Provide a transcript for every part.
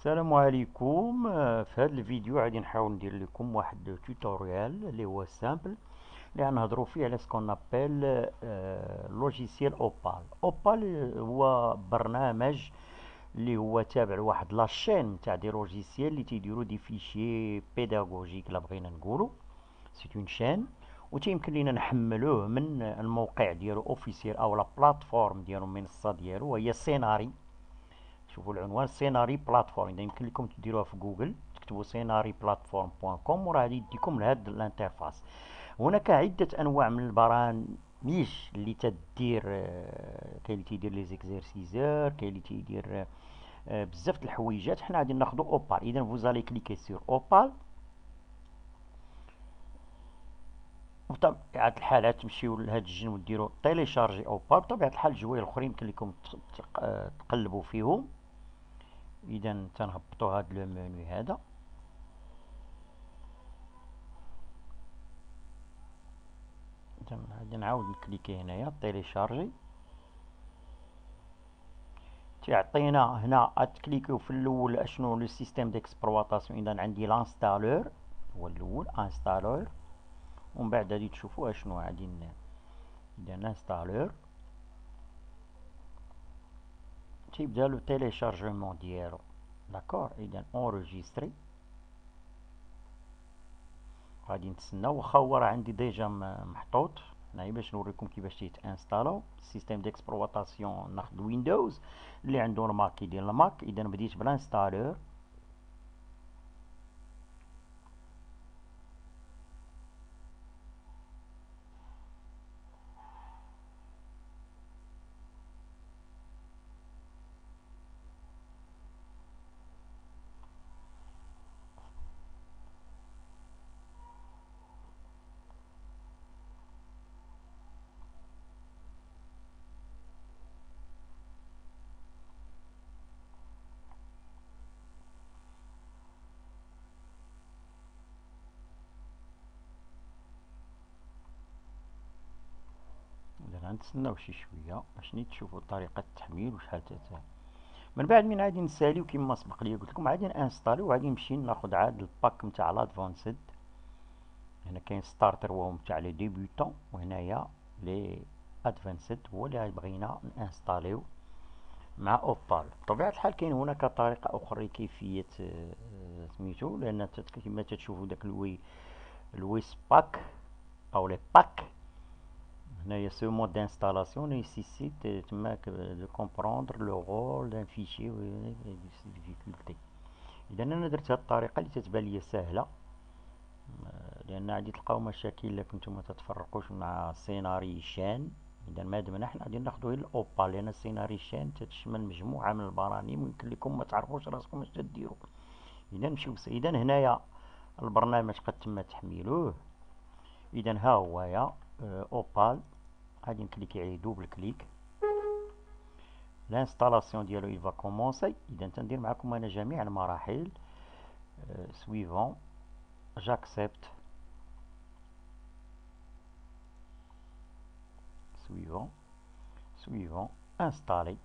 السلام عليكم. في هذا الفيديو غادي نحاول ندير لكم واحد توتوريال اللي هو سامبل اللي غنهضروا فيه على سكون ابل لوجيسيال اوبال. اوبال هو برنامج اللي هو تابع لواحد لاشين تاع دي لوجيسيال اللي تيديروا دي فيشي بيداغوجيك لا بغينا نقولوا. سي اون شين وتيمكن لينا نحملوه من الموقع ديالو اوفيسيال او لا بلاتفورم ديالو المنصه ديالو وهي سيناري. شوفوا العنوان سيناري بلاتفورم، اذا يمكن لكم تديروها في جوجل تكتبوا سيناري بلاتفورم بوان كوم وراه غادي يديكم لهاد الانترفاس. هناك عدة انواع من البرامج اللي تدير، كاين اللي تيدير لي زيكزيرسيزور، كاين اللي تيدير بزاف د الحويجات. حنا غادي ناخذوا اوبال. اذا فوزالي كليكي سور اوبال، بطبيعة الحال غتمشيو لهاد الجنب وديروا تيليشارجي اوبال. بطبيعة الحال الجوايه الاخرين يمكن لكم تقلبوا فيهم. اذا تنهبطوا هاد لو منيو هذا. غادي نعاود نكليكي هنايا تيليشارجي. تعطينا هنا تكليكيو في الاول اشنو لو سيستيم ديكسبلواتاسيون. اذا عندي لانستالور هو الاول انستالور، ومن بعد غادي تشوفوا اشنو غادي اذا انستالور تيبدا لو تيليشارجمون ديالو. داكور، اذا اونجستري غادي نتسناو. واخا هو راه عندي ديجا محطوط هنايا باش نوريكم كيفاش تيتانستالو السيستيم ديكسبلواتاسيون. ناخذ ويندوز اللي عنده الماك يدير الماك. اذا بديت بالانستالور. اذا غنتسناو شي شويه باش نيت تشوفوا طريقه التحميل وشحال من بعد من غادي نساليو كيما سبق لي قلت لكم غادي نانستاليو وغادي نمشي ناخذ عاد الباك نتاع لادفانسد. هنا كاين ستارتر وهو نتاع لي ديبيوتون، وهنايا لي ادفانسد هو اللي بغينا نانستاليو مع اوبال. بطبيعة الحال كاين هناك طريقة أخرى لكيفية سميتو، لأن كما تتشوفوا داك الوي سباك أو لي باك. هنايا سو مود دانستالاسيون نيسيسيت تماك دو كومبروندر لو رول دان فيشي و ديفيكولتي. إذا أنا درت هاد الطريقة اللي تتبان ليا ساهلة، لأن غادي تلقاو مشاكل إلا كنتو متتفرقوش مع سيناري شان. إذا مادامنا حنا غادي ناخدو غير الأوبا، لأن سيناري شان تتشمل مجموعة من البرامج ويمكن لكم متعرفوش راسكم اش تديرو. إذا نمشيو إذا هنايا البرنامج قد تم تحميلوه. إذا ها هويا أوبال. غادي نكليكي عليه دوبل كليك. لانستالاسيون ديالو il va commencer. إذا تندير معكم أنا جميع المراحل. سويفون j'accepte. suivant suivant installer.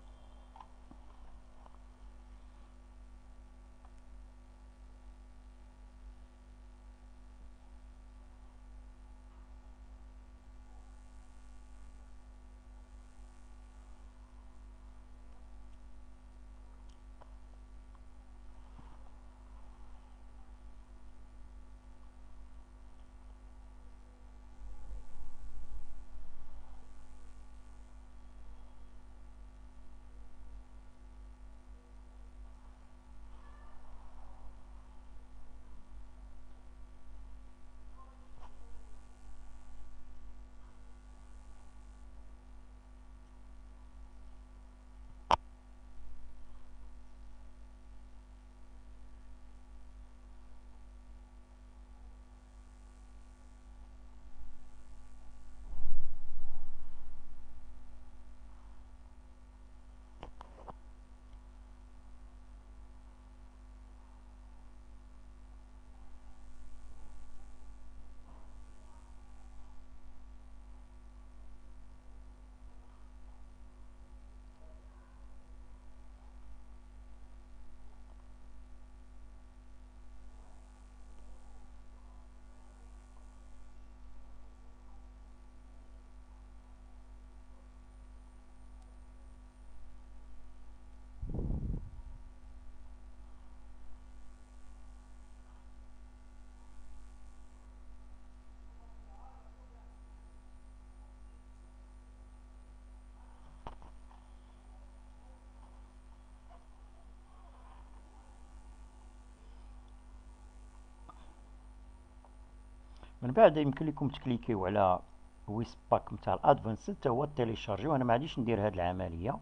من بعد يمكن لكم تكليكيو على ويس باك نتاع الادفانسد حتى هو تيليشارجي، وانا ما غاديش ندير هاد العمليه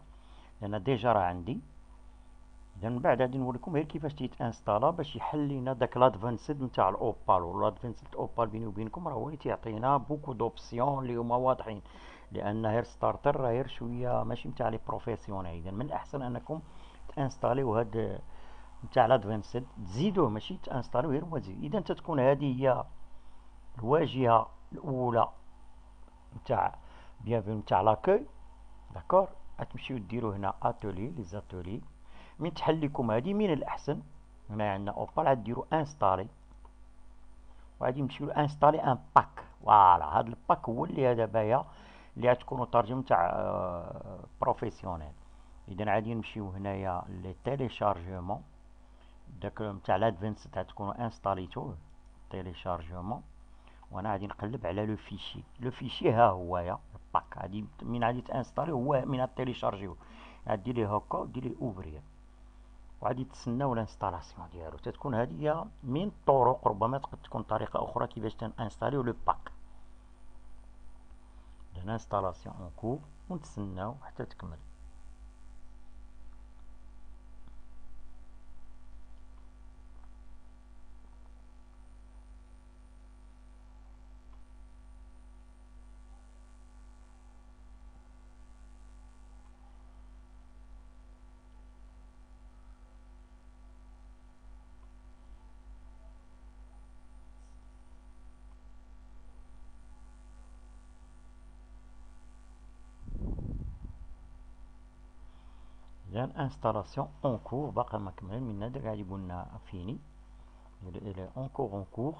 لان ديجا راه عندي. اذا من بعد غادي نوريكم غير كيفاش تيتانستالا باش يحل لينا داك لادفانسد نتاع الاوبال. والادفانسد اوبال بيني وبينكم راه هو اللي تيعطينا بوكو دوبسيون اللي هما واضحين، لان هير ستارتر راه غير شويه ماشي نتاع لي بروفيسيونيل. اذا من الاحسن انكم تانستاليو هاد نتاع لادفانسد، تزيدوه ماشي تانستاليو غير هو تزيد. اذا تتكون هذه هي الواجهه الاولى نتاع بيانفوني نتاع لاكوي. داكور، غتمشيو ديرو هنا اتولي لي زاتولي. من تحل لكم هادي من الاحسن هنا عندنا اوبال عاد ديرو انستالي، وغادي نمشيو انستالي ان باك. فوالا هاد الباك هو اللي هذا بايا اللي غتكونوا ترجم تاع بروفيسيونيل. اذا غادي نمشيو هنايا لي تيليشارجمون داك نتاع لادفانسد غتكونوا انستاليتوه تيليشارجمون. وانا غادي نقلب على لو فيشي. لو فيشي ها هويا الباك، غادي من غادي تانستالي هو من غادي تيليشارجيو غادي ليه هكا ودير ليه اوفرير، وغادي تسناو الانستالاسيون ديالو. تتكون هذه هي من الطرق، ربما تقد تكون طريقه اخرى كيفاش تنانستاليو لو باك. الانستالاسيون اون كور ونتسناو حتى تكمل. اذا انستالاسيون اون كور باقا ما كمل، من هذا قاعد يقول لنا فيني الى اون كور اون كور.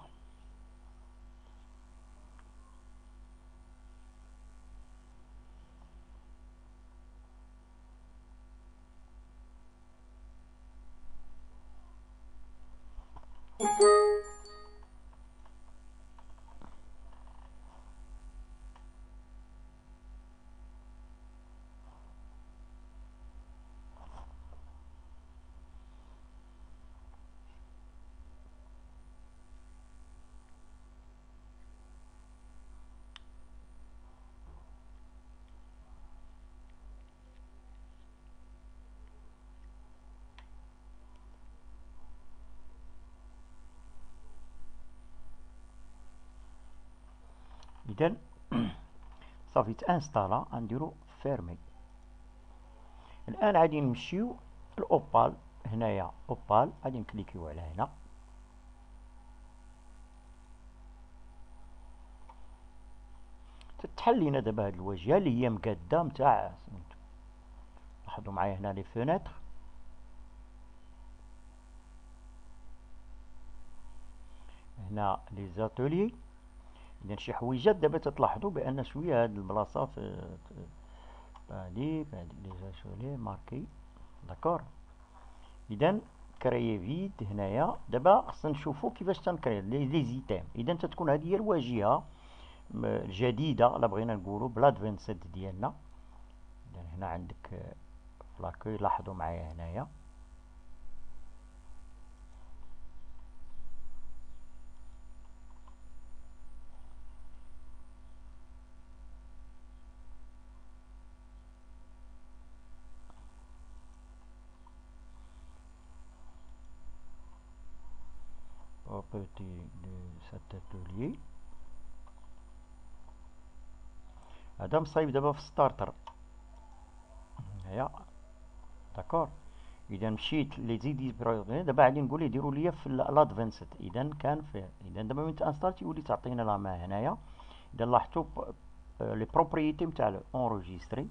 اذا صافي تانستالا غنديرو فيرمي. الان غادي نمشيو الاوبال. هنايا اوبال غادي نكليكيو على هنا، تتحل لينا دابا هاد الواجهه اللي هي مقاده نتاع سميتو. لاحظوا معايا هنا لي فونيتر، هنا لي زاتولي. اذا شي حويجات دابا تتلاحظوا بان شويه هاد البلاصه في هادي لي زاتولي ماركي. داكور، اذا كريي فيد هنايا. دابا خصنا نشوفوا كيفاش تنكري لي زيتام. اذا تتكون هذه هي الواجهه الجديده الا بغينا نقولوا بلادفانسد ديالنا. اذا هنا عندك لاكوي، لاحظوا معايا هنايا property de cet atelier. هذا مصايب دابا في ستارتر هيا. داكور، اذا مشيت لي زيدي دابا غادي نقول يديروا ليا في لادفانسد. اذا كان في، اذا دابا من تانستال تيولي تعطينا لا ما هنايا. اذا لاحظتوا لي بروبريتي نتاع اونجستري،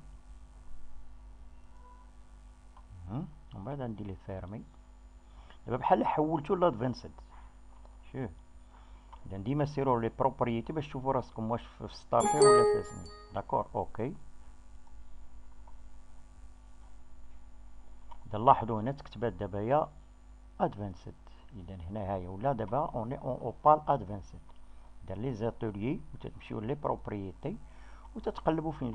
ومن بعد ندير لي فيرمي. دابا بحال حولتو لادفانسد. شوف، اذا ديما سيروا لي بروبريتي باش تشوفوا راسكم واش في ستارتر ولا في سمي. داكور، اوكي. اذا لاحظوا هنا تكتبات دابا هي ادفانسد. اذا هنا هاي ولا دابا اوني اون اوبال ادفانسد. اذا لي زاتوليي وتتمشيو لي بروبريتي وتتقلبوا في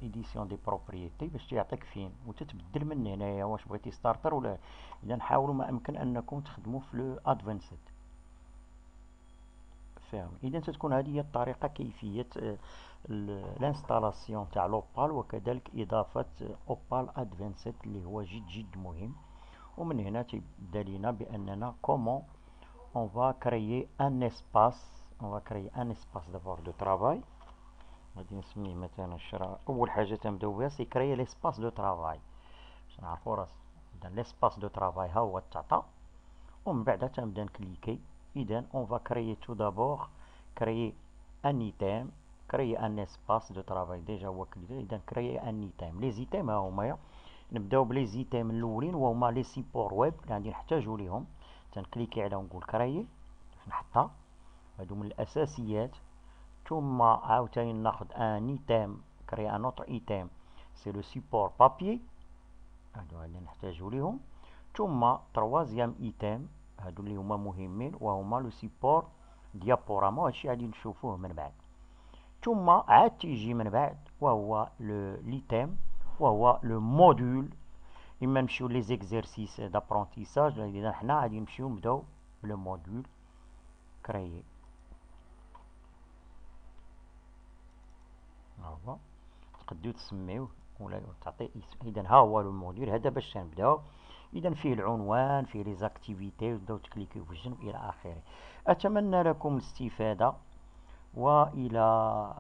ايديسيون دي بروبريتي باش تعطيك فين، وتتبدل من هنايا واش بغيتي ستارتر ولا. اذا حاولوا ما امكن انكم تخدموا في لو ادفانسد. فيهم. اذا تتكون هذه هي الطريقه كيفيه الانستالاسيون تاع لوبال، وكذلك اضافه اوبال ادفانسد اللي هو جد جد مهم. ومن هنا تيبدا لينا باننا كومون on va créer un espace d'abord de travail. غادي نسميه مثلا اول حاجه تنبداو بها سي كريي ليسباس دو ترافاي باش نعرفو راس. اذا ليسباس دو ترافاي ها هو تعطى، ومن بعد تنبدا نكليكي. اذا اون فا كريي تو دابور كريي ان ايتيم، كريي ان اسباس دو ترافاي ديجا هو كليكي. اذا كريي ان ايتيم، لي زيتيم ها هما. نبداو بلي زيتيم الاولين وهما لي سيبور ويب اللي غادي نحتاجو ليهم. تنكليكي عليهم نقول كريي باش نحطها. هادو من الاساسيات. ثم عاوتاني ناخد ان ايتيم، كريي ان اوتر ايتيم سي لو سيبور بابيي، هادو اللي نحتاجو ليهم. ثم تروازيام ايتيم، هادو اللي هما مهمين، وهما لو سيبور ديابوراما، وهادشي غادي نشوفوه من بعد. ثم عاد تيجي من بعد وهو ليتيم، وهو لو مودول. اما نمشيو لي زيكزيرسيس دابرونتيساج، اذا حنا غادي نمشيو نبداو بلو مودول كريي. هو تقدروا تسميوه ولا تعطي اسم. اذا ها هو الموديول هذا باش تنبداو. اذا فيه العنوان، فيه لي زاكتيفيتي، وتبداو تكليكيو في الجنب الى اخره. اتمنى لكم الاستفاده، والى